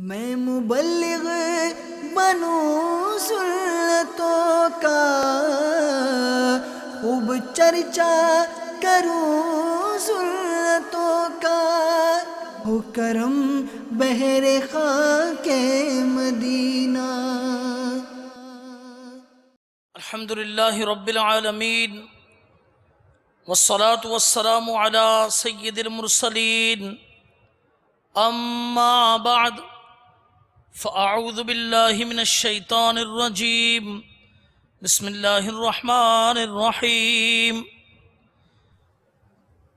میں مبلغ بنوں سنتوں کا، خوب چرچا کروں سنتوں کا، ہو کرم بہر خاک مدینہ۔ الحمدللہ رب العالمین والصلاة والسلام على سید المرسلین، اما بعد فاعوذ باللہ من الشیطان الرجیم، بسم اللہ الرحمن الرحیم۔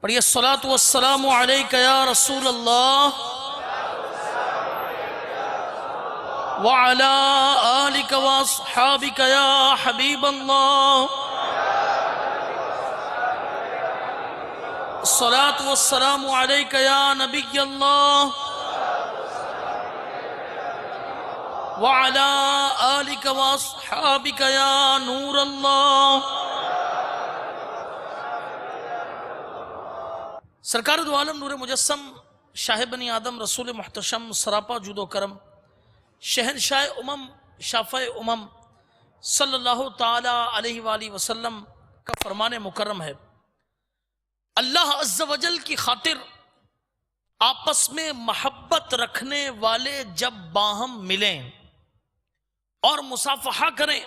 پڑھیے الصلاة والسلام علیک یا رسول اللہ وعلى آلك واصحابك يا حبيب الله، الصلاة والسلام عليك يا نبي الله وعلى آلك واصحابك يا نور الله۔ سرکار دو عالم نور مجسم، شاہ بنی آدم، رسول محتشم، سراپا جود و کرم، شہنشاہ امم، شافع امم صلی اللہ تعالی علیہ وآلہ وسلم کا فرمان مکرم ہے، اللہ عز و جل کی خاطر آپس میں محبت رکھنے والے جب باہم ملیں اور مصافحہ کریں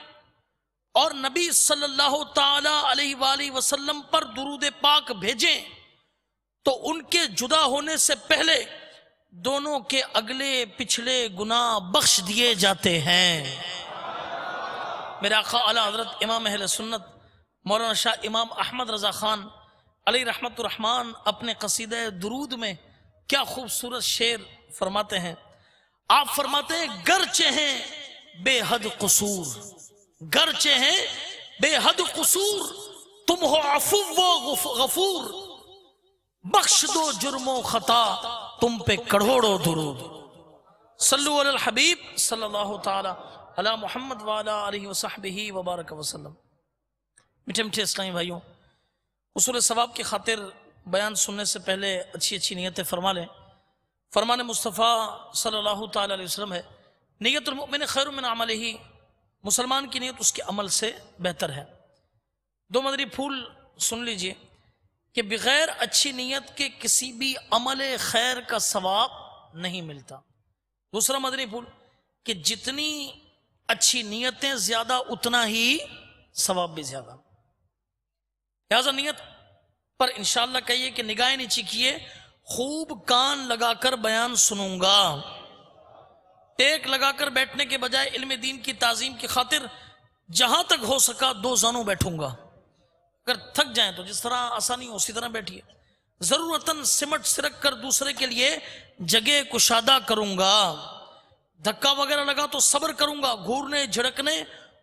اور نبی صلی اللہ تعالی علیہ وآلہ وسلم پر درود پاک بھیجیں تو ان کے جدا ہونے سے پہلے دونوں کے اگلے پچھلے گناہ بخش دیے جاتے ہیں۔ میرے آقا اعلی حضرت امام اہل سنت مولانا شاہ امام احمد رضا خان علیہ رحمت الرحمن اپنے قصیدہ درود میں کیا خوبصورت شعر فرماتے ہیں۔ آپ فرماتے ہیں گرچہ ہیں بے حد قصور، گرچہ ہیں بے حد قصور، تم ہو عفو و غفور، بخش دو جرم و خطا تم پہ کروڑوں درود۔ صلو علی الحبیب صلی اللہ تعالی علی محمد وعلی آلہ وصحبہ وبارک وسلم۔ میٹھے میٹھے اسلامی بھائیوں، اصول ثواب کی خاطر بیان سننے سے پہلے اچھی اچھی نیتیں فرما لیں۔ فرمان مصطفیٰ صلی اللہ تعالی علیہ وسلم ہے، نیت المؤمن خیر من عملہ، مسلمان کی نیت اس کے عمل سے بہتر ہے۔ دو مدری پھول سن لیجئے کہ بغیر اچھی نیت کے کسی بھی عمل خیر کا ثواب نہیں ملتا۔ دوسرا مدنی پھول کہ جتنی اچھی نیتیں زیادہ اتنا ہی ثواب بھی زیادہ۔ لہذا نیت پر انشاءاللہ کہیے کہ نگاہیں نیچی کیے، خوب کان لگا کر بیان سنوں گا، ٹیک لگا کر بیٹھنے کے بجائے علم دین کی تعظیم کی خاطر جہاں تک ہو سکا دو زانوں بیٹھوں گا۔ اگر تھک جائیں تو جس طرح آسانی ہو اسی طرح بیٹھیے، ضرورتاً سمٹ سرک کر دوسرے کے لیے جگہ کشادہ کروں گا، دھکا وغیرہ لگا تو صبر کروں گا، گھورنے جھڑکنے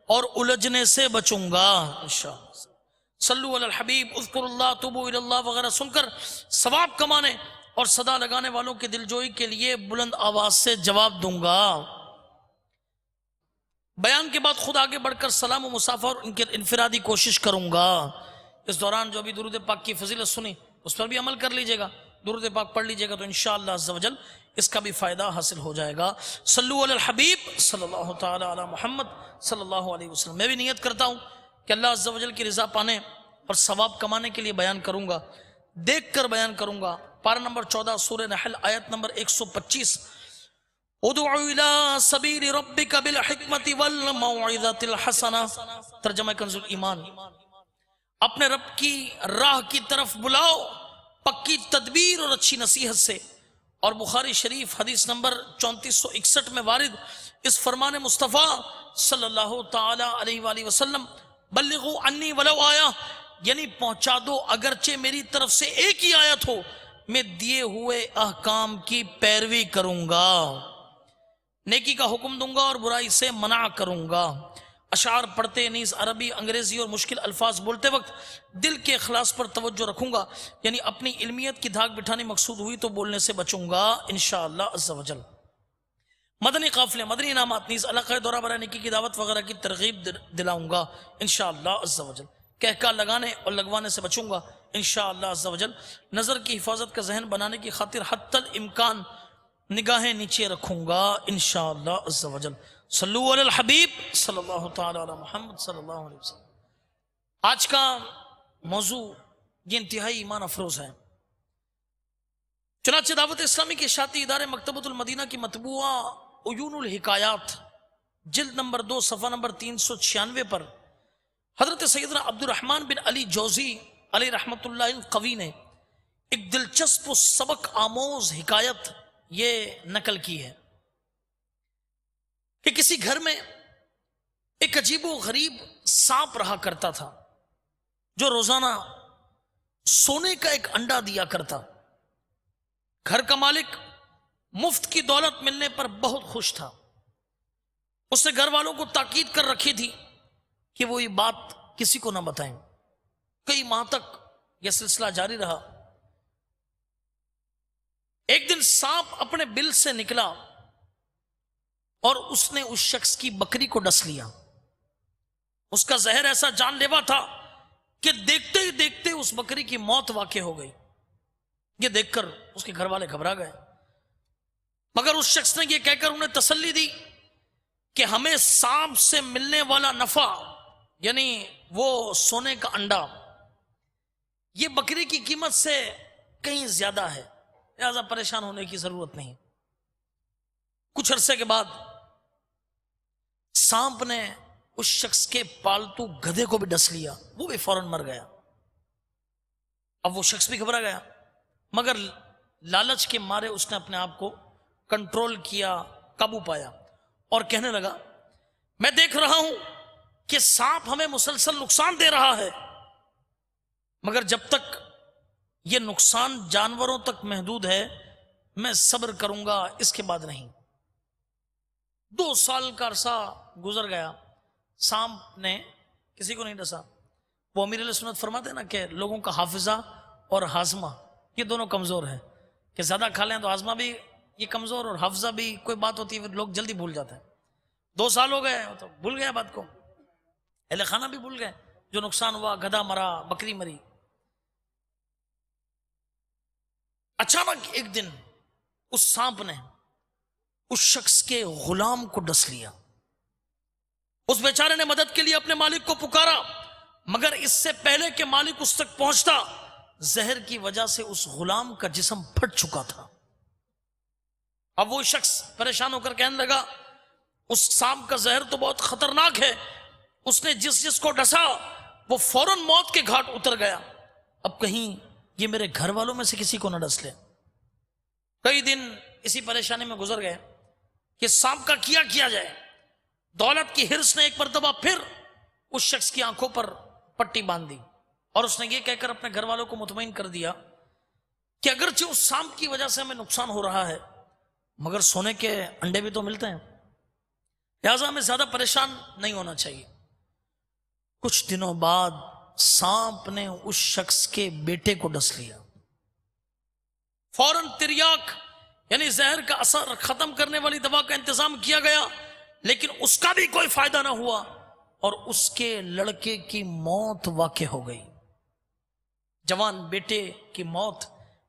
اور الجھنے سے بچوں گا انشاءاللہ۔ صلو علی الحبیب، اذکر اللہ، توبو الی اللہ وغیرہ سن کر ثواب کمانے اور صدا لگانے والوں کی دلجوئی کے لیے بلند آواز سے جواب دوں گا۔ بیان کے بعد خود آگے بڑھ کر سلام و مصافحہ اور ان کی انفرادی کوشش کروں گا۔ اس دوران جو بھی درود پاک کی فضیلت سنی اس پر بھی عمل کر لیجئے گا، درود پاک پڑھ لیجئے گا تو انشاءاللہ عز و جل اس کا بھی فائدہ حاصل ہو جائے گا۔ صلو علی الحبیب صلی اللہ تعالی علی محمد صلی اللہ علیہ وسلم۔ میں بھی نیت کرتا ہوں کہ اللہ عز و جل کی رضا پانے اور ثواب کمانے کے لیے بیان کروں گا، دیکھ کر بیان کروں گا۔ پارہ نمبر 14 سورہ نحل آیت نمبر 125، ادعو الی سبیل ربک بالحکمت والموعظۃ الحسنہ، ترجمہ کنز الایمان، اپنے رب کی راہ کی طرف بلاؤ پکی تدبیر اور اچھی نصیحت سے۔ اور بخاری شریف حدیث نمبر 3461 میں وارد اس فرمان مصطفیٰ صلی اللہ تعالی علیہ وآلہ وسلم، بلغوا عنی ولو آیا، یعنی پہنچا دو اگرچہ میری طرف سے ایک ہی آیت ہو، میں دیے ہوئے احکام کی پیروی کروں گا، نیکی کا حکم دوں گا اور برائی سے منع کروں گا۔ اشعار پڑھتے نیز عربی، انگریزی اور مشکل الفاظ بولتے وقت دل کے اخلاص پر توجہ رکھوں گا، یعنی اپنی علمیت کی دھاگ بٹھانی مقصود ہوئی تو بولنے سے بچوں گا انشاءاللہ عز و جل۔ مدنی قافلے، مدنی انعامات نیز علاقہ دورہ برائے نیکی کی دعوت وغیرہ کی ترغیب دلاؤں گا انشاءاللہ عز و جل۔ کہکا لگانے اور لگوانے سے بچوں گا انشاءاللہ عز و جل۔ نظر کی حفاظت کا ذہن بنانے کی خاطر حتی الامکان نگاہیں نیچے رکھوں گا انشاءاللہ عز و جل. صلو علی الحبیب صلی اللہ تعالی علی محمد صلی اللہ علیہ وسلم. آج کا موضوع یہ انتہائی ایمان افروز ہے. چنانچہ دعوت اسلامی کے اشاعتی ادارے مکتبۃ المدینہ کی مطبوعہ عیون الحکایات جلد نمبر 2 صفحہ نمبر 396 پر حضرت سیدنا عبد الرحمن بن علی جوزی علیہ رحمت اللہ قوی نے ایک دلچسپ و سبق آموز حکایت یہ نقل کی ہے کہ کسی گھر میں ایک عجیب و غریب سانپ رہا کرتا تھا جو روزانہ سونے کا ایک انڈا دیا کرتا. گھر کا مالک مفت کی دولت ملنے پر بہت خوش تھا. اس نے گھر والوں کو تاکید کر رکھی تھی کہ وہ یہ بات کسی کو نہ بتائیں. کئی ماہ تک یہ سلسلہ جاری رہا. ایک دن سانپ اپنے بل سے نکلا اور اس نے اس شخص کی بکری کو ڈس لیا. اس کا زہر ایسا جان لیوا تھا کہ دیکھتے ہی دیکھتے اس بکری کی موت واقع ہو گئی. یہ دیکھ کر اس کے گھر والے گھبرا گئے، مگر اس شخص نے یہ کہہ کر انہیں تسلی دی کہ ہمیں سانپ سے ملنے والا نفع یعنی وہ سونے کا انڈا یہ بکری کی قیمت سے کہیں زیادہ ہے، لہذا پریشان ہونے کی ضرورت نہیں. کچھ عرصے کے بعد سانپ نے اس شخص کے پالتو گدھے کو بھی ڈس لیا، وہ بھی فوراً مر گیا. اب وہ شخص بھی گھبرا گیا، مگر لالچ کے مارے اس نے اپنے آپ کو کنٹرول کیا، قابو پایا اور کہنے لگا میں دیکھ رہا ہوں کہ سانپ ہمیں مسلسل نقصان دے رہا ہے، مگر جب تک یہ نقصان جانوروں تک محدود ہے میں صبر کروں گا، اس کے بعد نہیں. 2 سال کا عرصہ گزر گیا، سانپ نے کسی کو نہیں ڈسا. وہ امیر علیہ سنت فرماتے ہیں نا کہ لوگوں کا حافظہ اور ہاضمہ یہ دونوں کمزور ہے، کہ زیادہ کھا لیں تو ہاضمہ بھی یہ کمزور اور حافظہ بھی کوئی بات ہوتی ہے لوگ جلدی بھول جاتے ہیں. 2 سال ہو گئے تو بھول گیا بات کو، اہل خانہ بھی بھول گئے جو نقصان ہوا، گدھا مرا، بکری مری. اچانک ایک دن اس سانپ نے اس شخص کے غلام کو ڈس لیا. اس بیچارے نے مدد کے لیے اپنے مالک کو پکارا، مگر اس سے پہلے کہ مالک اس تک پہنچتا زہر کی وجہ سے اس غلام کا جسم پھٹ چکا تھا. اب وہ شخص پریشان ہو کر کہنے لگا اس سانپ کا زہر تو بہت خطرناک ہے، اس نے جس کو ڈسا وہ فوراً موت کے گھاٹ اتر گیا، اب کہیں یہ میرے گھر والوں میں سے کسی کو نہ ڈس لے. کئی دن اسی پریشانی میں گزر گئے کہ سانپ کا کیا جائے. دولت کی حرص نے ایک مرتبہ پھر اس شخص کی آنکھوں پر پٹی باندھ دی اور اس نے یہ کہہ کر اپنے گھر والوں کو مطمئن کر دیا کہ اگرچہ اس سانپ کی وجہ سے ہمیں نقصان ہو رہا ہے مگر سونے کے انڈے بھی تو ملتے ہیں، لہٰذا ہمیں زیادہ پریشان نہیں ہونا چاہیے. کچھ دنوں بعد سانپ نے اس شخص کے بیٹے کو ڈس لیا. فوراً تریاک یعنی زہر کا اثر ختم کرنے والی دوا کا انتظام کیا گیا، لیکن اس کا بھی کوئی فائدہ نہ ہوا اور اس کے لڑکے کی موت واقع ہو گئی. جوان بیٹے کی موت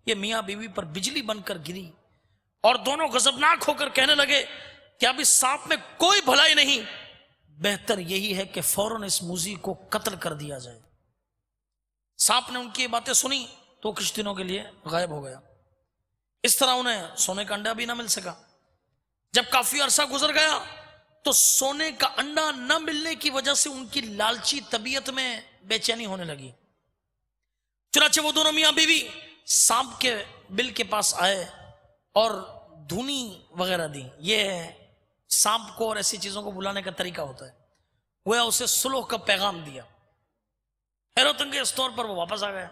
یہ میاں بیوی پر بجلی بن کر گری اور دونوں غضبناک ہو کر کہنے لگے کہ اب اس سانپ میں کوئی بھلائی نہیں، بہتر یہی ہے کہ فوراً اس موذی کو قتل کر دیا جائے. سانپ نے ان کی باتیں سنی تو کچھ دنوں کے لیے غائب ہو گیا. اس طرح انہیں سونے کا انڈا بھی نہ مل سکا. جب کافی عرصہ گزر گیا تو سونے کا انڈا نہ ملنے کی وجہ سے ان کی لالچی طبیعت میں بے چینی ہونے لگی. چنانچہ وہ دونوں میاں بیوی سانپ کے بل کے پاس آئے اور دھونی وغیرہ دی. یہ سانپ کو اور ایسی چیزوں کو بلانے کا طریقہ ہوتا ہے. وہ اسے صلح کا پیغام دیا. حیرت انگیز طور پر وہ واپس آ گیا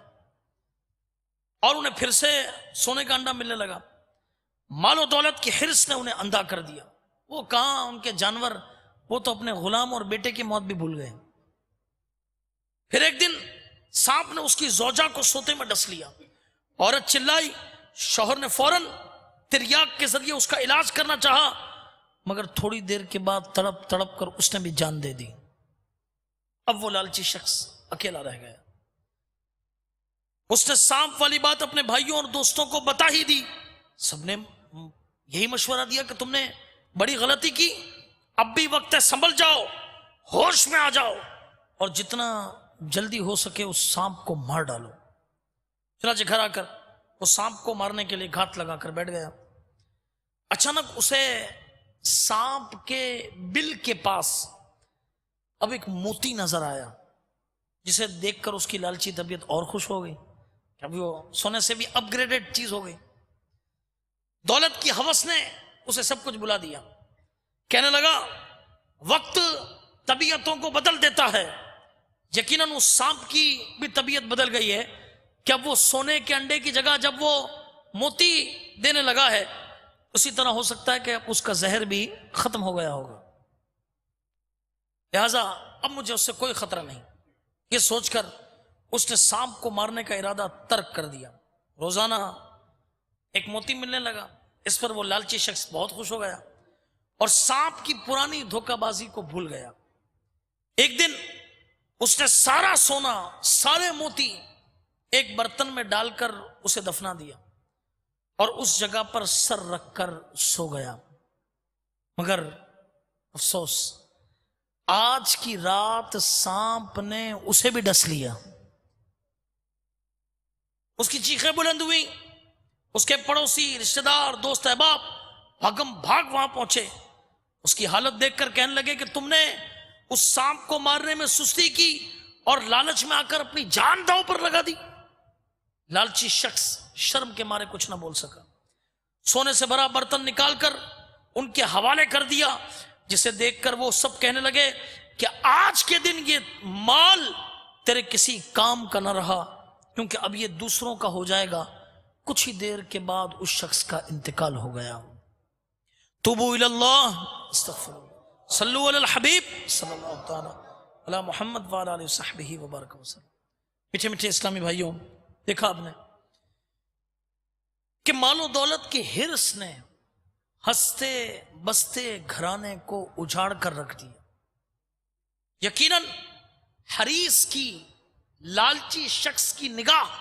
اور انہیں پھر سے سونے کا انڈا ملنے لگا. مال و دولت کی حرص نے انہیں اندھا کر دیا. وہ کہاں ان کے جانور، وہ تو اپنے غلام اور بیٹے کی موت بھی بھول گئے. پھر ایک دن سانپ نے اس کی زوجہ کو سوتے میں ڈس لیا. عورت چلائی، شوہر نے فوراً تریاک کے ذریعے اس کا علاج کرنا چاہا مگر تھوڑی دیر کے بعد تڑپ تڑپ کر اس نے بھی جان دے دی. اب وہ لالچی شخص اکیلا رہ گیا. اس نے سانپ والی بات اپنے بھائیوں اور دوستوں کو بتا ہی دی. سب نے یہی مشورہ دیا کہ تم نے بڑی غلطی کی، اب بھی وقت ہے، سنبھل جاؤ، ہوش میں آ جاؤ، اور جتنا جلدی ہو سکے اس سانپ کو مار ڈالو۔ چنانچہ گھر آ کر وہ سانپ کو مارنے کے لیے گھات لگا کر بیٹھ گیا۔ اچانک اسے سانپ کے بل کے پاس اب ایک موتی نظر آیا، جسے دیکھ کر اس کی لالچی طبیعت اور خوش ہو گئی، ابھی وہ سونے سے بھی اپ گریڈڈ چیز ہو گئی۔ دولت کی ہوس نے اسے سب کچھ بلا دیا، کہنے لگا وقت طبیعتوں کو بدل دیتا ہے، یقیناً اس سانپ کی بھی طبیعت بدل گئی ہے کہ اب وہ سونے کے انڈے کی جگہ جب وہ موتی دینے لگا ہے، اسی طرح ہو سکتا ہے کہ اب اس کا زہر بھی ختم ہو گیا ہوگا، لہذا اب مجھے اس سے کوئی خطرہ نہیں۔ یہ سوچ کر اس نے سانپ کو مارنے کا ارادہ ترک کر دیا۔ روزانہ ایک موتی ملنے لگا، اس پر وہ لالچی شخص بہت خوش ہو گیا اور سانپ کی پرانی دھوکہ بازی کو بھول گیا۔ ایک دن اس نے سارا سونا، سارے موتی ایک برتن میں ڈال کر اسے دفنا دیا اور اس جگہ پر سر رکھ کر سو گیا۔ مگر افسوس، آج کی رات سانپ نے اسے بھی ڈس لیا۔ اس کی چیخیں بلند ہوئی، اس کے پڑوسی، رشتہ دار، دوست احباب بھاگم بھاگ وہاں پہنچے۔ اس کی حالت دیکھ کر کہنے لگے کہ تم نے اس سانپ کو مارنے میں سستی کی اور لالچ میں آ کر اپنی جان داؤ پر لگا دی۔ لالچی شخص شرم کے مارے کچھ نہ بول سکا، سونے سے بھرا برتن نکال کر ان کے حوالے کر دیا، جسے دیکھ کر وہ سب کہنے لگے کہ آج کے دن یہ مال تیرے کسی کام کا نہ رہا، کیونکہ اب یہ دوسروں کا ہو جائے گا۔ کچھ ہی دیر کے بعد اس شخص کا انتقال ہو گیا۔ توبوا الی اللہ، استغفر اللہ، صلو علی الحبیب صلی اللہ تعالی علی محمد وعلی آلہ وصحبہ وبارک وسلم۔ میٹھے میٹھے اسلامی بھائیوں، دیکھا آپ نے کہ مال و دولت کی ہرس نے ہنستے بستے گھرانے کو اجاڑ کر رکھ دیا۔ یقیناً حریص کی، لالچی شخص کی نگاہ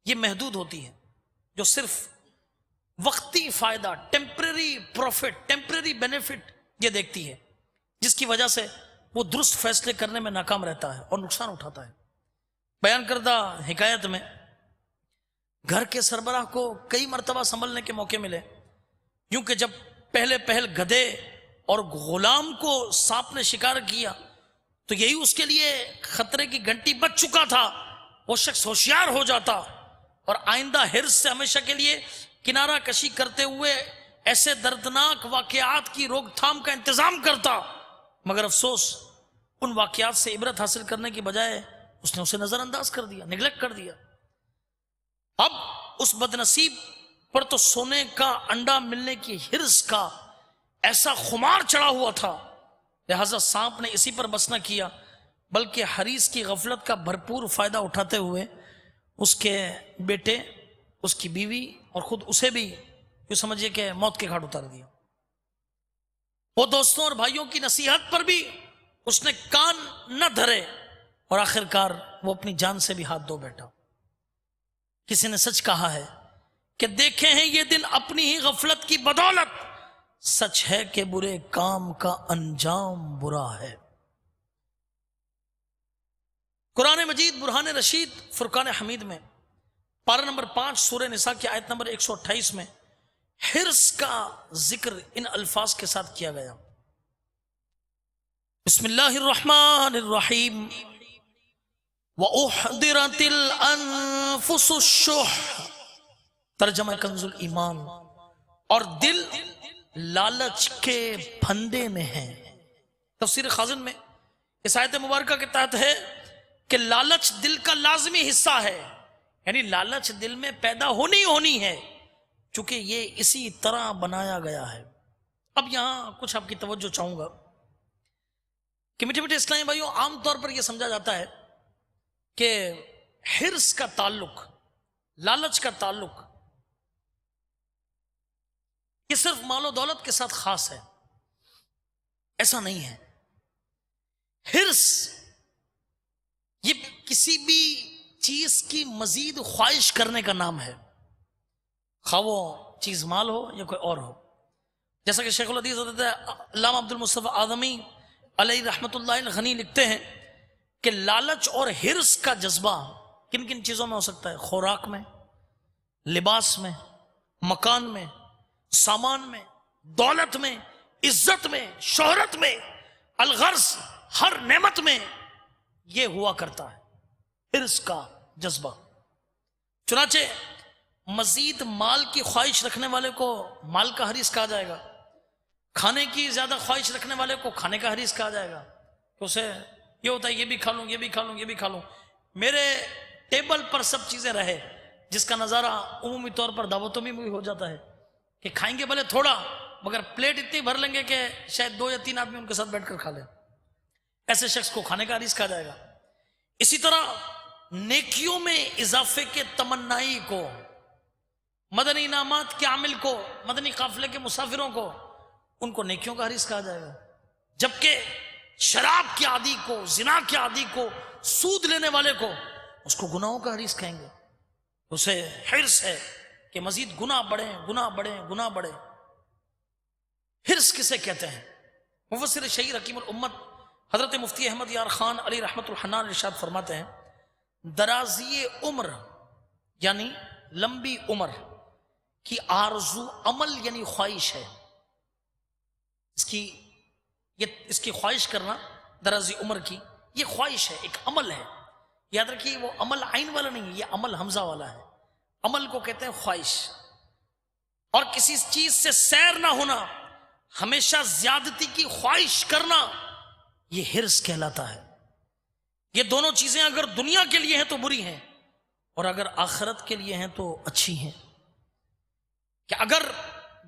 یہ محدود ہوتی ہے، جو صرف وقتی فائدہ، ٹیمپرری پروفٹ، ٹیمپرری بینیفٹ یہ دیکھتی ہے، جس کی وجہ سے وہ درست فیصلے کرنے میں ناکام رہتا ہے اور نقصان اٹھاتا ہے۔ بیان کردہ حکایت میں گھر کے سربراہ کو کئی مرتبہ سنبھلنے کے موقع ملے، یوں کہ جب پہل گدھے اور غلام کو سانپ نے شکار کیا تو یہی اس کے لیے خطرے کی گھنٹی بج چکا تھا۔ وہ شخص ہوشیار ہو جاتا اور آئندہ حرص سے ہمیشہ کے لیے کنارہ کشی کرتے ہوئے ایسے دردناک واقعات کی روک تھام کا انتظام کرتا، مگر افسوس ان واقعات سے عبرت حاصل کرنے کی بجائے اس نے اسے نظر انداز کر دیا، نگلیکٹ کر دیا۔ اب اس بدنصیب پر تو سونے کا انڈا ملنے کی حرص کا ایسا خمار چڑھا ہوا تھا، لہذا سانپ نے اسی پر بس نہ کیا بلکہ حریص کی غفلت کا بھرپور فائدہ اٹھاتے ہوئے اس کے بیٹے، اس کی بیوی اور خود اسے بھی یوں سمجھیے کہ موت کے گھاٹ اتار دیا۔ وہ دوستوں اور بھائیوں کی نصیحت پر بھی اس نے کان نہ دھرے اور آخرکار وہ اپنی جان سے بھی ہاتھ دھو بیٹھا۔ کسی نے سچ کہا ہے کہ دیکھے ہیں یہ دن اپنی ہی غفلت کی بدولت، سچ ہے کہ برے کام کا انجام برا ہے۔ قرآن مجید برہان رشید فرقان حمید میں پارہ نمبر 5 سورہ نساء کی آیت نمبر 128 میں حرص کا ذکر ان الفاظ کے ساتھ کیا گیا۔ بسم اللہ الرحمن الرحیم، وَأُحْضِرَتِ الْأَنفُسُ الشُّحَّ، ترجمہ کنز ایمان، اور دل لالچ کے پھندے میں ہے۔ تفسیر خازن میں اس آیت مبارکہ کے تحت ہے کہ لالچ دل کا لازمی حصہ ہے، یعنی لالچ دل میں پیدا ہونی ہے، چونکہ یہ اسی طرح بنایا گیا ہے۔ اب یہاں کچھ آپ کی توجہ چاہوں گا کہ میٹھے میٹھے اسلامی بھائیوں، عام طور پر یہ سمجھا جاتا ہے کہ حرص کا تعلق، لالچ کا تعلق یہ صرف مال و دولت کے ساتھ خاص ہے۔ ایسا نہیں ہے۔ حرص یہ کسی بھی چیز کی مزید خواہش کرنے کا نام ہے، خواہ وہ چیز مال ہو یا کوئی اور ہو. جیسا کہ شیخ الحدیث حضرت علامہ عبد المصطفیٰ اعظمی علیہ رحمۃ اللہ الغنی لکھتے ہیں کہ لالچ اور حرص کا جذبہ کن کن چیزوں میں ہو سکتا ہے؟ خوراک میں، لباس میں، مکان میں، سامان میں، دولت میں، عزت میں، شہرت میں، الغرض ہر نعمت میں یہ ہوا کرتا ہے حرص کا جذبہ. چنانچہ مزید مال کی خواہش رکھنے والے کو مال کا حریص کہا جائے گا، کھانے کی زیادہ خواہش رکھنے والے کو کھانے کا حریص کہا جائے گا. کہ اسے یہ ہوتا ہے یہ بھی کھا لوں، یہ بھی کھا لوں، یہ بھی کھا لوں، میرے ٹیبل پر سب چیزیں رہے، جس کا نظارہ عمومی طور پر دعوتوں میں بھی ہو جاتا ہے کہ کھائیں گے بھلے تھوڑا مگر پلیٹ اتنی بھر لیں گے کہ شاید 2 یا 3 آدمی ان کے ساتھ بیٹھ کر کھا لیں. ایسے شخص کو کھانے کا حریص کہا جائے گا. اسی طرح نیکیوں میں اضافے کے تمنائی کو، مدنی انعامات کے عامل کو، مدنی قافلے کے مسافروں کو، ان کو نیکیوں کا حریص کہا جائے گا. جبکہ شراب کے عادی کو، زنا کے عادی کو، سود لینے والے کو اس کو گناہوں کا حریص کہیں گے. اسے حرص ہے کہ مزید گناہ بڑھیں، گناہ بڑھیں، گناہ بڑھیں. حرص کسے کہتے ہیں؟ مفسر شہیر حکیم الامت حضرت مفتی احمد یار خان علی رحمت الحنان ارشاد فرماتے ہیں درازی عمر یعنی لمبی عمر کی آرزو عمل یعنی خواہش ہے. اس کی خواہش کرنا، درازی عمر کی یہ خواہش ہے، ایک عمل ہے. یاد رکھیے وہ عمل عین والا نہیں، یہ عمل حمزہ والا ہے. عمل کو کہتے ہیں خواہش. اور کسی چیز سے سیر نہ ہونا، ہمیشہ زیادتی کی خواہش کرنا، یہ حرص کہلاتا ہے. یہ دونوں چیزیں اگر دنیا کے لیے ہیں تو بری ہیں، اور اگر آخرت کے لیے ہیں تو اچھی ہیں. کہ اگر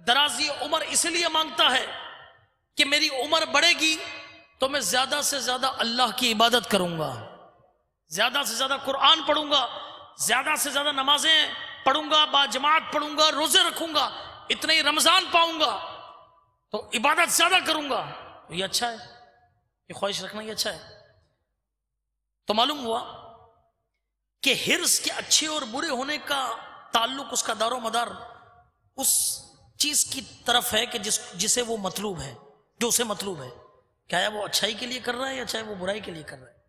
درازی عمر اس لیے مانگتا ہے کہ میری عمر بڑھے گی تو میں زیادہ سے زیادہ اللہ کی عبادت کروں گا، زیادہ سے زیادہ قرآن پڑھوں گا، زیادہ سے زیادہ نمازیں پڑھوں گا، باجماعت پڑھوں گا، روزے رکھوں گا، اتنے ہی رمضان پاؤں گا تو عبادت زیادہ کروں گا، تو یہ اچھا ہے، یہ خواہش رکھنا یہ اچھا ہے. تو معلوم ہوا کہ حرص کے اچھے اور برے ہونے کا تعلق، اس کا دار و مدار اس چیز کی طرف ہے کہ جسے وہ مطلوب ہے، جو اسے مطلوب ہے. کیا وہ اچھائی کے لیے کر رہا ہے یا چاہے وہ برائی کے لیے کر رہا ہے.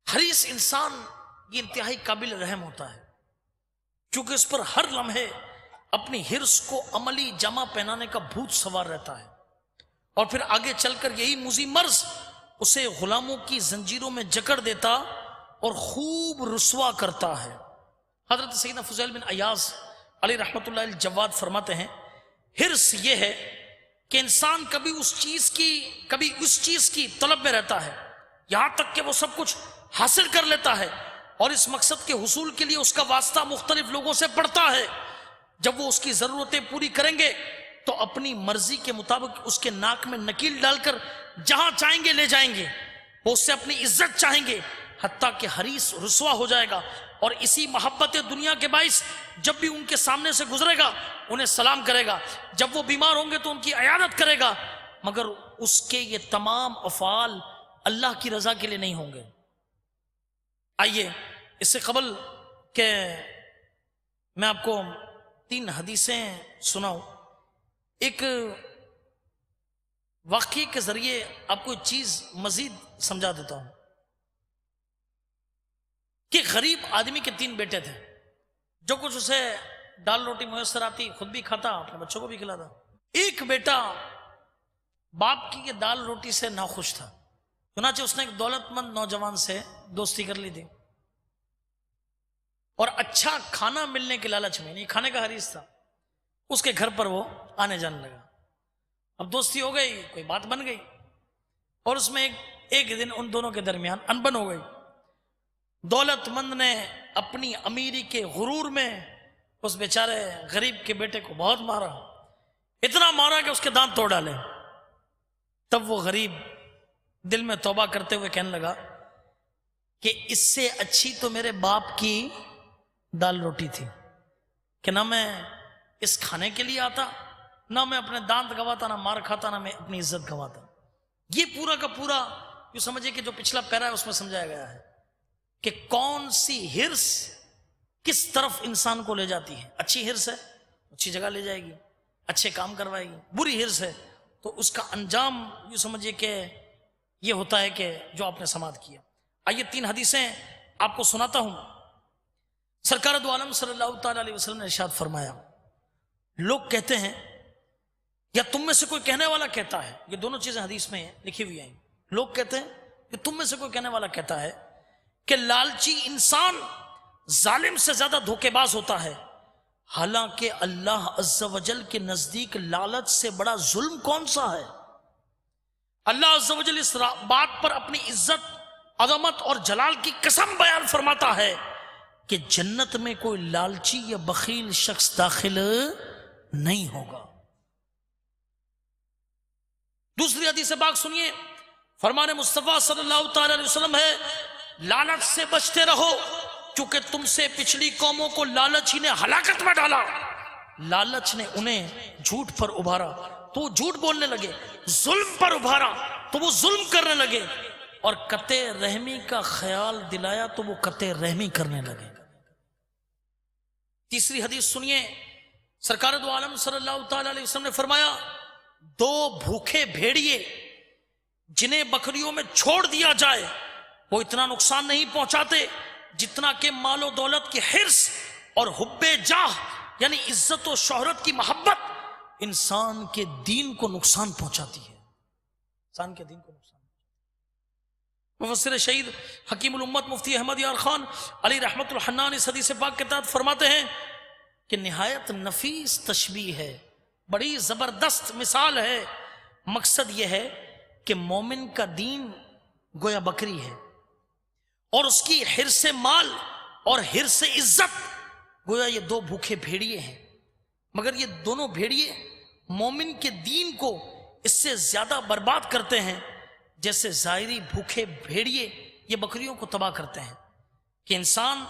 حریص انسان یہ انتہائی قابل رحم ہوتا ہے، کیونکہ اس پر ہر لمحے اپنی حرص کو عملی جامہ پہنانے کا بھوت سوار رہتا ہے، اور پھر آگے چل کر یہی موذی مرض اسے غلاموں کی زنجیروں میں جکڑ دیتا اور خوب رسوا کرتا ہے. حضرت سیدنا فضیل بن عیاض علی رحمت اللہ الجواد فرماتے ہیں حرص یہ ہے کہ انسان کبھی اس چیز کی طلب میں رہتا ہے یہاں تک کہ وہ سب کچھ حاصل کر لیتا ہے، اور اس مقصد کے حصول کے لیے اس کا واسطہ مختلف لوگوں سے پڑتا ہے. جب وہ اس کی ضرورتیں پوری کریں گے تو اپنی مرضی کے مطابق اس کے ناک میں نکیل ڈال کر جہاں چاہیں گے لے جائیں گے. وہ اس سے اپنی عزت چاہیں گے، حتیٰ کہ حریص رسوا ہو جائے گا، اور اسی محبت دنیا کے باعث جب بھی ان کے سامنے سے گزرے گا انہیں سلام کرے گا، جب وہ بیمار ہوں گے تو ان کی عیادت کرے گا، مگر اس کے یہ تمام افعال اللہ کی رضا کے لیے نہیں ہوں گے. آئیے اس سے قبل کہ میں آپ کو 3 حدیثیں سناؤں، ایک واقعے کے ذریعے آپ کو ایک چیز مزید سمجھا دیتا ہوں کہ غریب آدمی کے 3 بیٹے تھے، جو کچھ اسے دال روٹی میسر آتی خود بھی کھاتا، اپنے بچوں کو بھی کھلاتا. ایک بیٹا باپ کی یہ دال روٹی سے ناخوش تھا، چنانچہ اس نے ایک دولت مند نوجوان سے دوستی کر لی تھی، اور اچھا کھانا ملنے کے لالچ میں، نہیں کھانے کا حریص تھا، اس کے گھر پر وہ آنے جانے لگا. اب دوستی ہو گئی، کوئی بات بن گئی، اور اس میں ایک دن ان دونوں کے درمیان انبن ہو گئی. دولت مند نے اپنی امیری کے غرور میں اس بیچارے غریب کے بیٹے کو بہت مارا، اتنا مارا کہ اس کے دانت توڑ ڈالے. تب وہ غریب دل میں توبہ کرتے ہوئے کہنے لگا کہ اس سے اچھی تو میرے باپ کی دال روٹی تھی، کہ نہ میں اس کھانے کے لیے آتا، نہ میں اپنے دانت گواتا، نہ مار کھاتا، نہ میں اپنی عزت گواتا. یہ پورا کا پورا جو سمجھے کہ جو پچھلا پیرا ہے اس میں سمجھایا گیا ہے کہ کون سی حرص کس طرف انسان کو لے جاتی ہے. اچھی ہرس ہے اچھی جگہ لے جائے گی، اچھے کام کروائے گی. بری ہرس ہے تو اس کا انجام یوں سمجھیے کہ یہ ہوتا ہے کہ جو آپ نے سماعت کیا. آئیے 3 حدیثیں آپ کو سناتا ہوں. سرکار دو عالم صلی اللہ تعالی علیہ وسلم نے ارشاد فرمایا، لوگ کہتے ہیں یا تم میں سے کوئی کہنے والا کہتا ہے، یہ دونوں چیزیں حدیث میں لکھی ہوئی ہیں. لوگ کہتے ہیں کہ تم میں سے کوئی کہنے والا کہتا ہے کہ لالچی انسان ظالم سے زیادہ دھوکے باز ہوتا ہے، حالانکہ اللہ عز و جل کے نزدیک لالچ سے بڑا ظلم کون سا ہے. اللہ عز و جل اس بات پر اپنی عزت، عظمت اور جلال کی قسم بیان فرماتا ہے کہ جنت میں کوئی لالچی یا بخیل شخص داخل نہیں ہوگا. دوسری حدیث پاک سنیے، فرمان مصطفیٰ صلی اللہ تعالی علیہ وسلم ہے، لالچ سے بچتے رہو کیونکہ تم سے پچھلی قوموں کو لالچ ہی نے ہلاکت میں ڈالا. لالچ نے انہیں جھوٹ پر ابھارا تو وہ جھوٹ بولنے لگے، ظلم پر ابھارا تو وہ ظلم کرنے لگے، اور قطع رحمی کا خیال دلایا تو وہ قطع رحمی کرنے لگے. تیسری حدیث سنیے، سرکار دو عالم صلی اللہ تعالی علیہ وسلم نے فرمایا، 2 بھوکے بھیڑیے جنہیں بکریوں میں چھوڑ دیا جائے وہ اتنا نقصان نہیں پہنچاتے جتنا کہ مال و دولت کی حرص اور حب جاہ یعنی عزت و شہرت کی محبت انسان کے دین کو نقصان پہنچاتی ہے. انسان کے دین کو نقصان. مفسر شہید حکیم الامت مفتی احمد یار خان علی رحمت الحنان اس حدیث پاک کے تحت فرماتے ہیں کہ نہایت نفیس تشبیہ ہے، بڑی زبردست مثال ہے. مقصد یہ ہے کہ مومن کا دین گویا بکری ہے اور اس کی حرص مال اور حرص عزت گویا یہ 2 بھوکے بھیڑیے ہیں، مگر یہ دونوں بھیڑیے مومن کے دین کو اس سے زیادہ برباد کرتے ہیں جیسے ظاہری بھوکے بھیڑیے یہ بکریوں کو تباہ کرتے ہیں. کہ انسان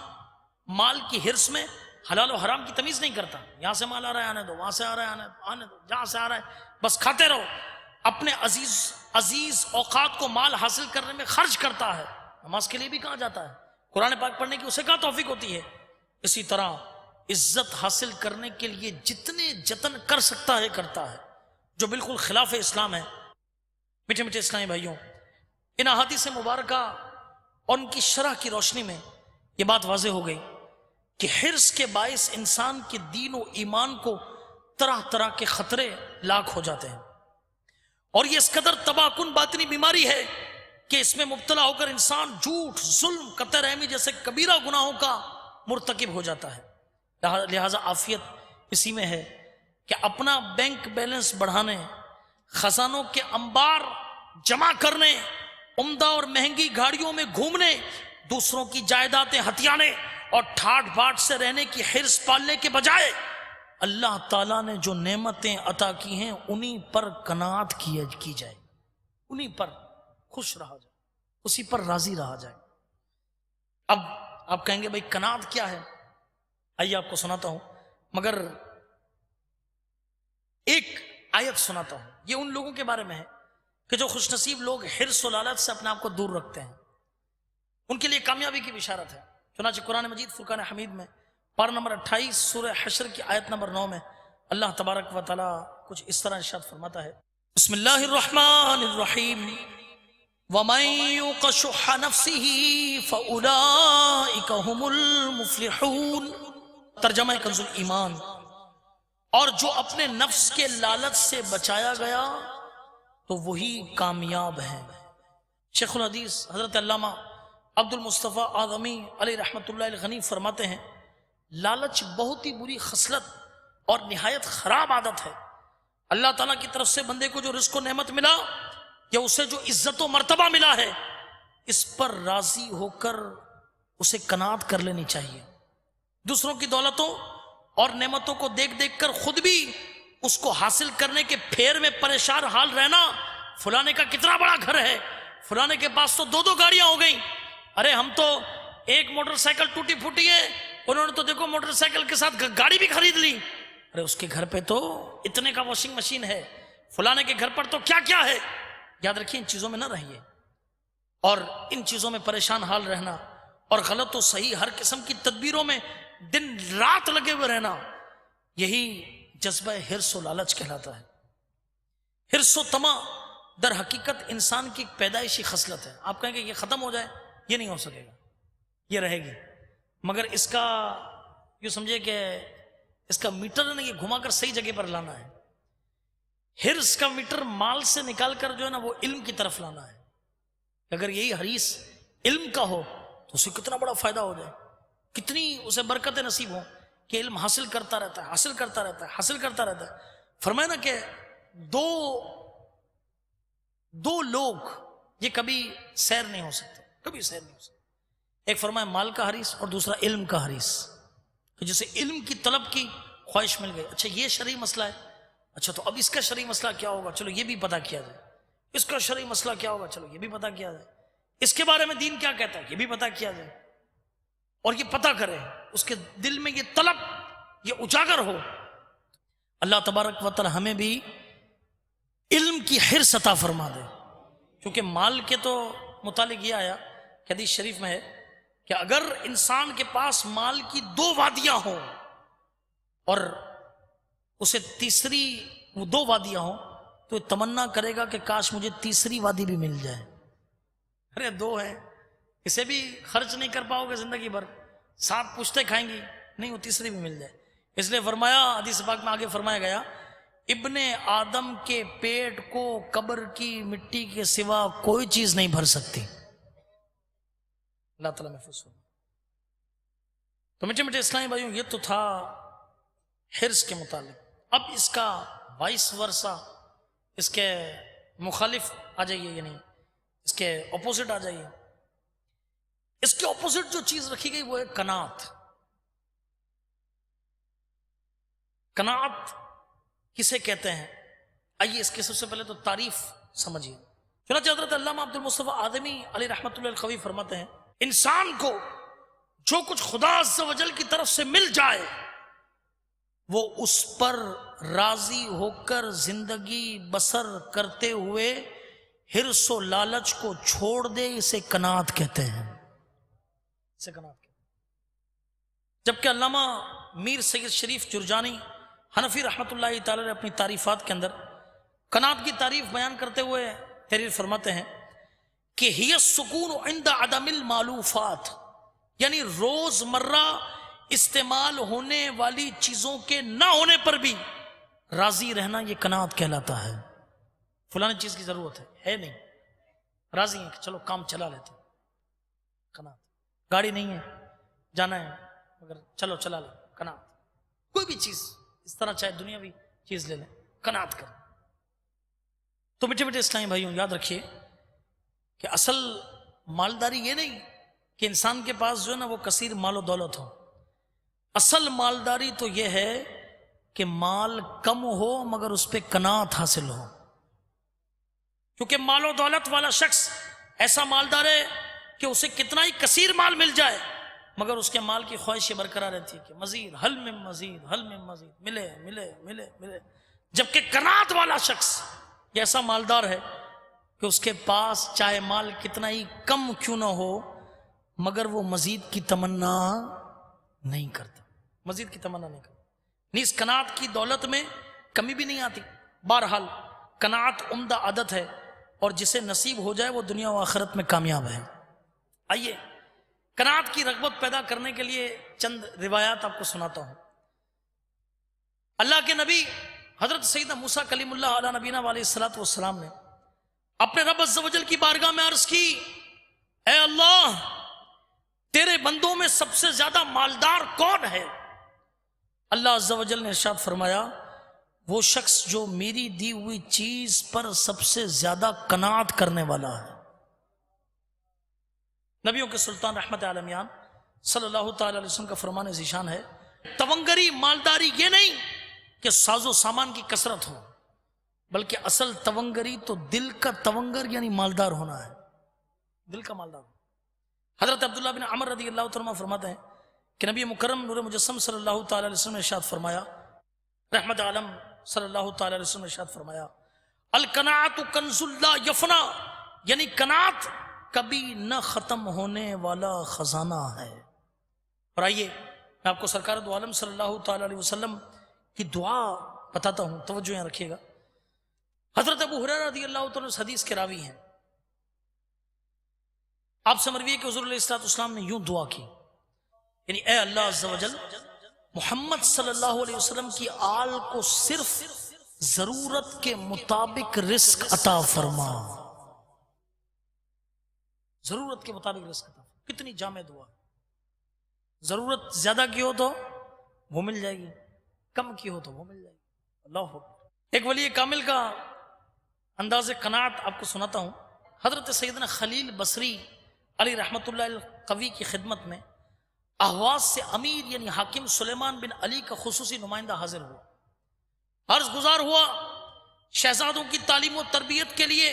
مال کی حرص میں حلال و حرام کی تمیز نہیں کرتا، یہاں سے مال آ رہا ہے آنے دو، وہاں سے آ رہا ہے آنے دو، جہاں سے آ رہا ہے بس کھاتے رہو. اپنے عزیز اوقات کو مال حاصل کرنے میں خرچ کرتا ہے. نماز کے لیے بھی کہاں جاتا ہے، قرآن پاک پڑھنے کی اسے کہاں توفیق ہوتی ہے. اسی طرح عزت حاصل کرنے کے لیے جتنے جتن کر سکتا ہے کرتا ہے، جو بالکل خلاف اسلام ہے. میٹھے میٹھے اسلامی بھائیوں، ان احادیث مبارکہ اور ان کی شرح کی روشنی میں یہ بات واضح ہو گئی کہ حرص کے باعث انسان کے دین و ایمان کو طرح طرح کے خطرے لاحق ہو جاتے ہیں، اور یہ اس قدر تباہ کن باطنی بیماری ہے کہ اس میں مبتلا ہو کر انسان جھوٹ، ظلم، قطع رحمی جیسے کبیرہ گناہوں کا مرتکب ہو جاتا ہے. لہذا عافیت اسی میں ہے کہ اپنا بینک بیلنس بڑھانے، خزانوں کے انبار جمع کرنے، عمدہ اور مہنگی گاڑیوں میں گھومنے، دوسروں کی جائیدادیں ہتھیانے اور ٹھاٹ باٹ سے رہنے کی حرص پالنے کے بجائے اللہ تعالیٰ نے جو نعمتیں عطا کی ہیں انہی پر قناعت کی جائے، انہی پر خوش رہا جائے، اسی پر راضی رہا جائے. اب آپ کہیں گے بھائی قناعت کیا ہے؟ آئیے آپ کو سناتا ہوں، مگر ایک آیت سناتا ہوں. یہ ان لوگوں کے بارے میں ہے کہ جو خوش نصیب لوگ حرص و لالچ سے اپنے آپ کو دور رکھتے ہیں، ان کے لیے کامیابی کی بشارت ہے. چنانچہ قرآن مجید فرقان حمید میں پارہ نمبر 28 سورہ حشر کی آیت نمبر 9 میں اللہ تبارک و تعالی کچھ اس طرح ارشاد فرماتا ہے، بسم اللہ الرحمن الرحیم، وَمَن يُوقَ شُحَّ نَفْسِهِ فَأُولَئِكَ هُمُ الْمُفْلِحُونَ. ترجمہ کنز الایمان، اور جو اپنے نفس کے لالچ سے بچایا گیا تو وہی کامیاب ہیں. شیخ الحدیث حضرت علامہ عبد المصطفیٰ اعظمی علیہ رحمت اللہ الغنی فرماتے ہیں، لالچ بہت ہی بری خصلت اور نہایت خراب عادت ہے. اللہ تعالیٰ کی طرف سے بندے کو جو رزق و نعمت ملا یا اسے جو عزت و مرتبہ ملا ہے، اس پر راضی ہو کر اسے قناعت کر لینی چاہیے. دوسروں کی دولتوں اور نعمتوں کو دیکھ دیکھ کر خود بھی اس کو حاصل کرنے کے پھیر میں پریشان حال رہنا، فلانے کا کتنا بڑا گھر ہے، فلانے کے پاس تو 2 گاڑیاں ہو گئیں، ارے ہم تو ایک موٹر سائیکل ٹوٹی پھوٹی ہے، انہوں نے تو دیکھو موٹر سائیکل کے ساتھ گاڑی بھی خرید لی، ارے اس کے گھر پہ تو اتنے کا واشنگ مشین ہے، فلانے کے گھر پر تو کیا کیا ہے. یاد رکھیے ان چیزوں میں نہ رہیے، اور ان چیزوں میں پریشان حال رہنا اور غلط و صحیح ہر قسم کی تدبیروں میں دن رات لگے ہوئے رہنا، یہی جذبہ حرص و لالچ کہلاتا ہے۔ حرص و طمع در حقیقت انسان کی ایک پیدائشی خصلت ہے۔ آپ کہیں کہ یہ ختم ہو جائے، یہ نہیں ہو سکے گا، یہ رہے گی، مگر اس کا یوں سمجھے کہ اس کا میٹر ہے نا، یہ گھما کر صحیح جگہ پر لانا ہے۔ حرص کا میٹر مال سے نکال کر جو ہے نا وہ علم کی طرف لانا ہے۔ اگر یہی حریص علم کا ہو تو اسے کتنا بڑا فائدہ ہو جائے، کتنی اسے برکتیں نصیب ہوں کہ علم حاصل کرتا رہتا ہے، حاصل کرتا رہتا ہے، حاصل کرتا رہتا ہے۔ فرمایا نا کہ دو لوگ یہ کبھی سیر نہیں ہو سکتے، کبھی سیر نہیں ہو سکتے۔ ایک فرمایا مال کا حریص اور دوسرا علم کا حریص، کہ جسے علم کی طلب کی خواہش مل گئی، اچھا یہ شرعی مسئلہ ہے، اچھا تو اب اس کا شرعی مسئلہ کیا ہوگا، چلو یہ بھی پتہ کیا جائے، اس کا شرعی مسئلہ کیا ہوگا، چلو یہ بھی پتہ کیا جائے، اس کے بارے میں دین کیا کہتا ہے یہ بھی پتہ کیا جائے، اور یہ پتہ کرے، اس کے دل میں یہ طلب یہ اجاگر ہو۔ اللہ تبارک و تعالی ہمیں بھی علم کی حرص عطا فرما دے، کیونکہ مال کے تو متعلق یہ آیا کہ حدیث شریف میں ہے کہ اگر انسان کے پاس مال کی 2 وادیاں ہوں اور اسے تیسری وہ 2 وادیاں ہوں تو یہ تمنا کرے گا کہ کاش مجھے تیسری وادی بھی مل جائے۔ ارے 2 ہیں، اسے بھی خرچ نہیں کر پاؤ گے زندگی بھر، 7 پشتے کھائیں گی نہیں، وہ تیسری بھی مل جائے۔ اس لیے فرمایا حدیث پاک میں آگے فرمایا گیا، ابن آدم کے پیٹ کو قبر کی مٹی کے سوا کوئی چیز نہیں بھر سکتی۔ اللہ تعالیٰ محفوظ ہو۔ تو میٹھے میٹھے اسلامی بھائیوں، یہ تو تھا حرص کے متعلق۔ اب اس کا وائس ورثہ، اس کے مخالف آ جائیے، یعنی اس کے اپوزٹ آ جائیے۔ اس کے اپوزٹ جو چیز رکھی گئی وہ ہے قناعت۔ قناعت کسے کہتے ہیں؟ آئیے اس کے سب سے پہلے تو تعریف سمجھیے۔ چنانچہ حضرت علامہ عبد المصطفیٰ آدمی علیہ رحمۃ اللہ الخوی فرماتے ہیں، انسان کو جو کچھ خدا عز و جل کی طرف سے مل جائے وہ اس پر راضی ہو کر زندگی بسر کرتے ہوئے حرص و لالچ کو چھوڑ دے، اسے قناعت کہتے ہیں، اسے قناعت کہتے ہیں۔ جبکہ علامہ میر سید شریف جرجانی حنفی رحمۃ اللہ تعالی نے اپنی تعریفات کے اندر قناعت کی تعریف بیان کرتے ہوئے تحریر فرماتے ہیں کہ ہی السکون عند عدم المعلوفات، یعنی روز مرہ استعمال ہونے والی چیزوں کے نہ ہونے پر بھی راضی رہنا، یہ قناعت کہلاتا ہے۔ فلانی چیز کی ضرورت ہے نہیں، راضی ہیں کہ چلو کام چلا لیتے، قناعت۔ گاڑی نہیں ہے، جانا ہے مگر چلو چلا لیں، قناعت۔ کوئی بھی چیز اس طرح چاہے دنیاوی چیز لے لیں، قناعت کریں۔ تو میٹھے میٹھے اسلامی بھائیوں، یاد رکھیے کہ اصل مالداری یہ نہیں کہ انسان کے پاس جو ہے نا وہ کثیر مال و دولت ہو۔ اصل مالداری تو یہ ہے کہ مال کم ہو مگر اس پہ قناعت حاصل ہو، کیونکہ مال و دولت والا شخص ایسا مالدار ہے کہ اسے کتنا ہی کثیر مال مل جائے مگر اس کے مال کی خواہش برقرار رہتی ہے کہ مزید، حل میں مزید، حل میں مزید، ملے ملے ملے ملے۔ جبکہ قناعت والا شخص یہ ایسا مالدار ہے کہ اس کے پاس چاہے مال کتنا ہی کم کیوں نہ ہو مگر وہ مزید کی تمنا نہیں کرتا، مزید کی تمنا نہیں کرتا۔ نیز قناعت کی دولت میں کمی بھی نہیں آتی۔ بہرحال قناعت عمدہ عادت ہے اور جسے نصیب ہو جائے وہ دنیا و آخرت میں کامیاب ہے۔ آئیے قناعت کی رغبت پیدا کرنے کے لیے چند روایات آپ کو سناتا ہوں۔ اللہ کے نبی حضرت سیدنا موسیٰ کلیم اللہ علیہ نبینا علیہ الصلوۃ والسلام نے اپنے رب عز و جل کی بارگاہ میں عرض کی، اے اللہ تیرے بندوں میں سب سے زیادہ مالدار کون ہے؟ اللہ عز و جل نے ارشاد فرمایا، وہ شخص جو میری دی ہوئی چیز پر سب سے زیادہ قناعت کرنے والا ہے۔ نبیوں کے سلطان رحمت عالمیان صلی اللہ تعالی علیہ وسلم کا فرمان ذیشان ہے، تونگری مالداری یہ نہیں کہ ساز و سامان کی کثرت ہو، بلکہ اصل تونگری تو دل کا تونگر یعنی مالدار ہونا ہے، دل کا مالدار ہونا۔ حضرت عبداللہ بن عمر رضی اللہ تعالیٰ فرماتے ہیں کہ نبی مکرم نور مجسم صلی اللہ تعالی علیہ وسلم نے ارشاد فرمایا، رحمت عالم صلی اللہ تعالی علیہ وسلم نے ارشاد فرمایا، القناعت کنز لا یفنا، یعنی قناعت کبھی نہ ختم ہونے والا خزانہ ہے۔ اور آئیے میں آپ کو سرکار دو عالم صلی اللہ تعالی علیہ وسلم کی دعا بتاتا ہوں، توجہ یہاں رکھیے گا۔ حضرت ابو ہریرہ رضی اللہ تعالیٰ عنہ اس حدیث کے راوی ہیں۔ آپ سے مروی ہے کہ حضور علیہ السلام نے یوں دعا کی، یعنی اے اللہ عز و جل، محمد صلی اللہ علیہ وسلم کی آل کو صرف ضرورت کے مطابق رزق عطا فرما، ضرورت کے مطابق رزق عطا فرما۔ کتنی جامع دعا! ضرورت زیادہ کی ہو تو وہ مل جائے گی، کم کی ہو تو وہ مل جائے گی۔ اللہ اکبر۔ ایک ولی کامل کا انداز قناعت آپ کو سناتا ہوں۔ حضرت سیدنا خلیل بصری علی رحمت اللہ القوی کی خدمت میں اہواز سے امیر یعنی حاکم سلیمان بن علی کا خصوصی نمائندہ حاضر ہوا، عرض گزار ہوا شہزادوں کی تعلیم و تربیت کے لیے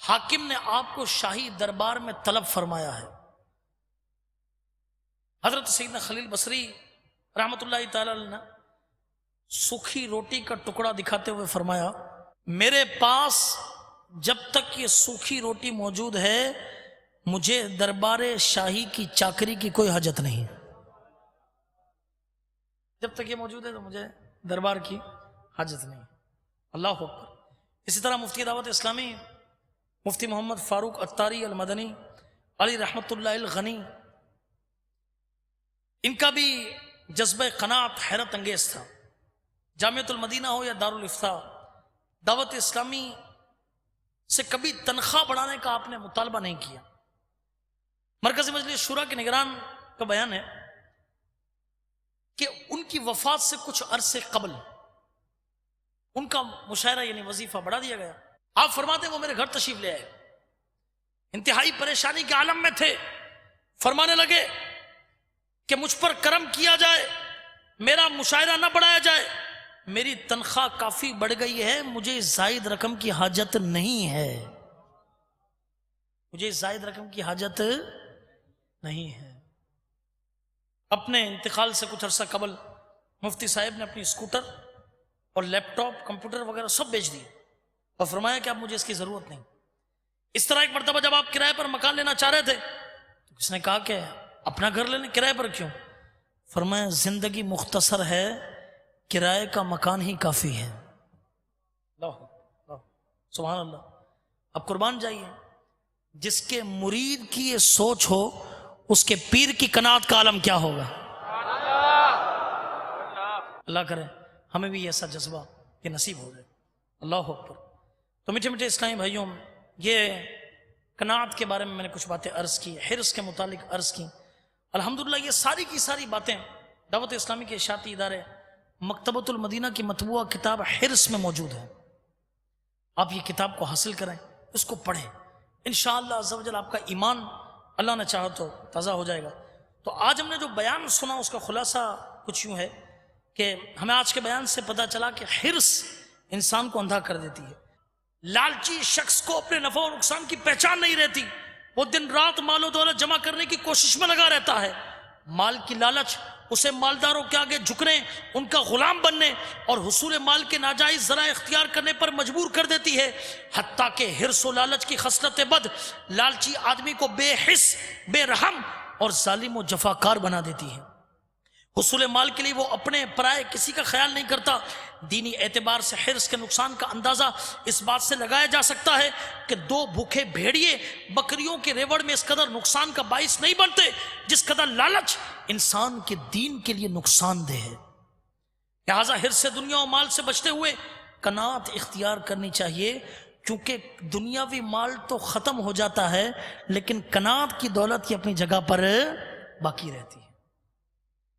حاکم نے آپ کو شاہی دربار میں طلب فرمایا ہے۔ حضرت سیدنا خلیل بصری رحمت اللہ تعالی علیہ نے سوکھی روٹی کا ٹکڑا دکھاتے ہوئے فرمایا، میرے پاس جب تک یہ سوکھی روٹی موجود ہے مجھے دربار شاہی کی چاکری کی کوئی حاجت نہیں، جب تک یہ موجود ہے تو مجھے دربار کی حاجت نہیں۔ اللہ اکبر۔ اسی طرح مفتی دعوت اسلامی مفتی محمد فاروق اتاری المدنی علی رحمت اللہ الغنی، ان کا بھی جذبہ قناعت حیرت انگیز تھا۔ جامعۃ المدینہ ہو یا دارالافتاء، دعوت اسلامی سے کبھی تنخواہ بڑھانے کا آپ نے مطالبہ نہیں کیا۔ مرکزی مجلس شورا کے نگران کا بیان ہے کہ ان کی وفات سے کچھ عرصے قبل ان کا مشاعرہ یعنی وظیفہ بڑھا دیا گیا۔ آپ فرماتے ہیں وہ میرے گھر تشریف لے آئے، انتہائی پریشانی کے عالم میں تھے، فرمانے لگے کہ مجھ پر کرم کیا جائے، میرا مشاعرہ نہ بڑھایا جائے، میری تنخواہ کافی بڑھ گئی ہے، مجھے زائد رقم کی حاجت نہیں ہے، مجھے زائد رقم کی حاجت نہیں ہے۔ اپنے انتقال سے کچھ عرصہ قبل مفتی صاحب نے اپنی اسکوٹر اور لیپ ٹاپ کمپیوٹر وغیرہ سب بیچ دیے اور فرمایا کہ اب مجھے اس کی ضرورت نہیں۔ اس طرح ایک مرتبہ جب آپ کرائے پر مکان لینا چاہ رہے تھے تو کس نے کہا کہ اپنا گھر لینے کرائے پر کیوں؟ فرمایا زندگی مختصر ہے، کرائے کا مکان ہی کافی ہے۔ اللہ سبحان اللہ۔ اب قربان جائیے، جس کے مرید کی یہ سوچ ہو اس کے پیر کی قناعت کا عالم کیا ہوگا۔ اللہ کرے ہمیں بھی ایسا جذبہ کہ نصیب ہو جائے۔ اللہ اکبر۔ تو میٹھے میٹھے اسلامی بھائیوں، یہ قناعت کے بارے میں میں نے کچھ باتیں عرض کی، حرص کے متعلق عرض کی۔ الحمدللہ یہ ساری کی ساری باتیں دعوت اسلامی کے اشاعتی ادارے مکتبۃ المدینہ کی مطبوعہ کتاب حرص میں موجود ہے۔ آپ یہ کتاب کو حاصل کریں، اس کو پڑھیں، انشاءاللہ عز و جل آپ کا ایمان اللہ نے چاہا تو تازہ ہو جائے گا۔ تو آج ہم نے جو بیان سنا اس کا خلاصہ کچھ یوں ہے کہ ہمیں آج کے بیان سے پتہ چلا کہ حرص انسان کو اندھا کر دیتی ہے۔ لالچی شخص کو اپنے نفع و نقصان کی پہچان نہیں رہتی، وہ دن رات مال و دولت جمع کرنے کی کوشش میں لگا رہتا ہے۔ مال کی لالچ اسے مالداروں کے آگے جھکنے، ان کا غلام بننے اور حصول مال کے ناجائز ذرائع اختیار کرنے پر مجبور کر دیتی ہے، حتیٰ کہ حرص و لالچ کی خصلت بد لالچی آدمی کو بے حس، بے رحم اور ظالم و جفاکار بنا دیتی ہے۔ حصول مال کے لیے وہ اپنے پرائے کسی کا خیال نہیں کرتا۔ دینی اعتبار سے حرص کے نقصان کا اندازہ اس بات سے لگایا جا سکتا ہے کہ دو بھوکے بھیڑیے بکریوں کے ریوڑ میں اس قدر نقصان کا باعث نہیں بنتے جس قدر لالچ انسان کے دین کے لیے نقصان دہ ہے۔ لہٰذا حرص سے دنیا و مال سے بچتے ہوئے قناعت اختیار کرنی چاہیے، کیونکہ دنیاوی مال تو ختم ہو جاتا ہے لیکن قناعت کی دولت کی اپنی جگہ پر باقی رہتی ہے۔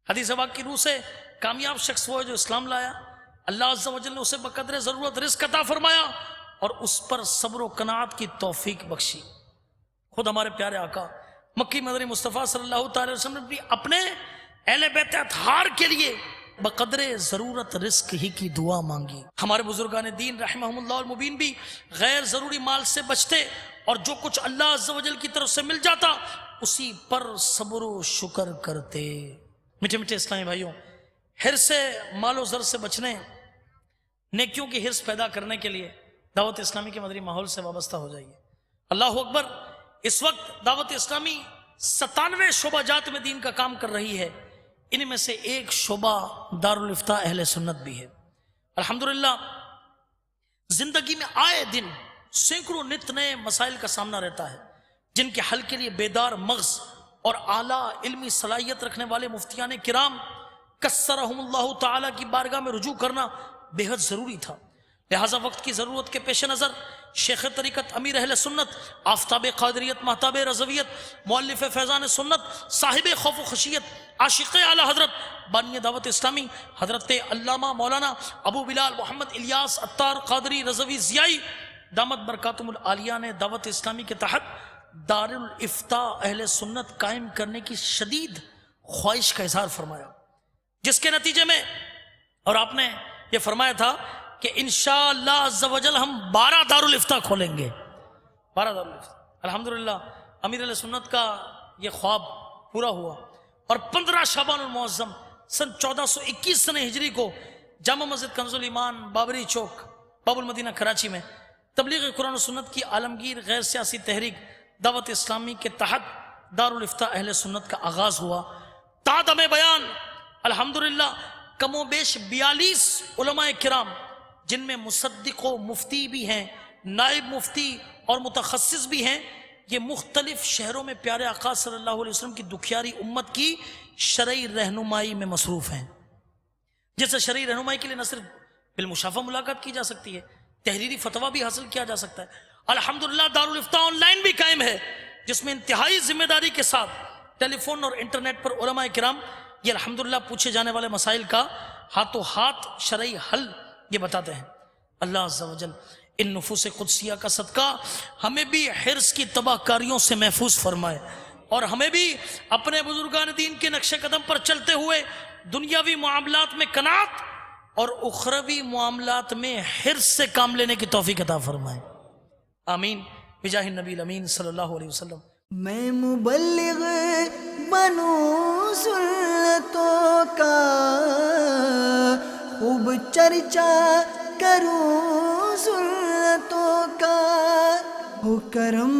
حدیث پاک کی روح سے کامیاب شخص وہ ہے جو اسلام لایا، اللہ عز و جل نے اسے بقدر ضرورت رزق عطا فرمایا اور اس پر صبر و قناعت کی توفیق بخشی۔ خود ہمارے پیارے آقا مکی مدنی مصطفیٰ صلی اللہ تعالی وسلم نے بھی اپنے اہل بیت اطہار کے لیے بقدر ضرورت رزق ہی کی دعا مانگی۔ ہمارے بزرگان دین رحمہم اللہ المبین بھی غیر ضروری مال سے بچتے اور جو کچھ اللہ عز و جل کی طرف سے مل جاتا اسی پر صبر و شکر کرتے۔ میٹھے میٹھے اسلامی بھائیوں، حرص سے مال و زر سے بچنے، نیکیوں کی حرص پیدا کرنے کے لیے دعوت اسلامی کے مدنی ماحول سے وابستہ ہو جائیے۔ اللہ اکبر۔ اس وقت دعوت اسلامی 97 شعبہ جات میں دین کا کام کر رہی ہے۔ ان میں سے ایک شعبہ دارالافتاء اہل سنت بھی ہے۔ الحمدللہ زندگی میں آئے دن سینکڑوں نت نئے مسائل کا سامنا رہتا ہے جن کے حل کے لیے بیدار مغز اور اعلیٰ علمی صلاحیت رکھنے والے مفتیان کرام کثرہم اللہ تعالی کی بارگاہ میں رجوع کرنا بے حد ضروری تھا۔ لہٰذا وقت کی ضرورت کے پیش نظر شیخ طریقت امیر اہل سنت آفتاب قادریت مہتاب رضویت مؤلف فیضان سنت صاحب خوف و خشیت عاشق اعلی حضرت بانی دعوت اسلامی حضرت علامہ مولانا ابو بلال محمد الیاس عطار قادری رضوی ضیائی دامت برکاتہم العالیہ نے دعوت اسلامی کے تحت دارالافتاء اہل سنت قائم کرنے کی شدید خواہش کا اظہار فرمایا، جس کے نتیجے میں اور آپ نے یہ فرمایا تھا کہ انشاءاللہ عز و جل ہم 12 دارالافتاء کھولیں گے، 12 دارالافتاء۔ الحمدللہ امیر علیہ سنت کا یہ خواب پورا ہوا اور 15 شعبان المعظم سن 1421 سن ہجری کو جامع مسجد کنز الایمان بابری چوک باب المدینہ کراچی میں تبلیغ قرآن و سنت کی عالمگیر غیر سیاسی تحریک دعوت اسلامی کے تحت دارالافتاء اہل سنت کا آغاز ہوا۔ تعدم بیان الحمدللہ کم و بیش 42 علماء کرام جن میں مصدق و مفتی بھی ہیں، نائب مفتی اور متخصص بھی ہیں، یہ مختلف شہروں میں پیارے آقا صلی اللہ علیہ وسلم کی دکھیاری امت کی شرعی رہنمائی میں مصروف ہیں۔ جیسے شرعی رہنمائی کے لیے نہ صرف بالمشافہ ملاقات کی جا سکتی ہے، تحریری فتویٰ بھی حاصل کیا جا سکتا ہے۔ الحمدللہ دارالافتاء آن لائن بھی قائم ہے، جس میں انتہائی ذمہ داری کے ساتھ ٹیلی فون اور انٹرنیٹ پر علماء کرام یہ الحمدللہ پوچھے جانے والے مسائل کا ہاتھوں ہاتھ شرعی حل یہ بتاتے ہیں۔ اللہ عز و جل ان نفوس قدسیہ کا صدقہ ہمیں بھی حرص کی تباہ کاریوں سے محفوظ فرمائے اور ہمیں بھی اپنے بزرگان دین کے نقش قدم پر چلتے ہوئے دنیاوی معاملات میں قناعت اور اخروی معاملات میں حرص سے کام لینے کی توفیق عطا فرمائے، آمین بجاہ النبی الامین صلی اللہ علیہ وسلم۔ میں مبلغ بنوں سنتوں کا خوب چرچا کروں سنتوں کا، ہو کرم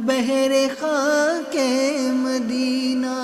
بہر خاک مدینہ۔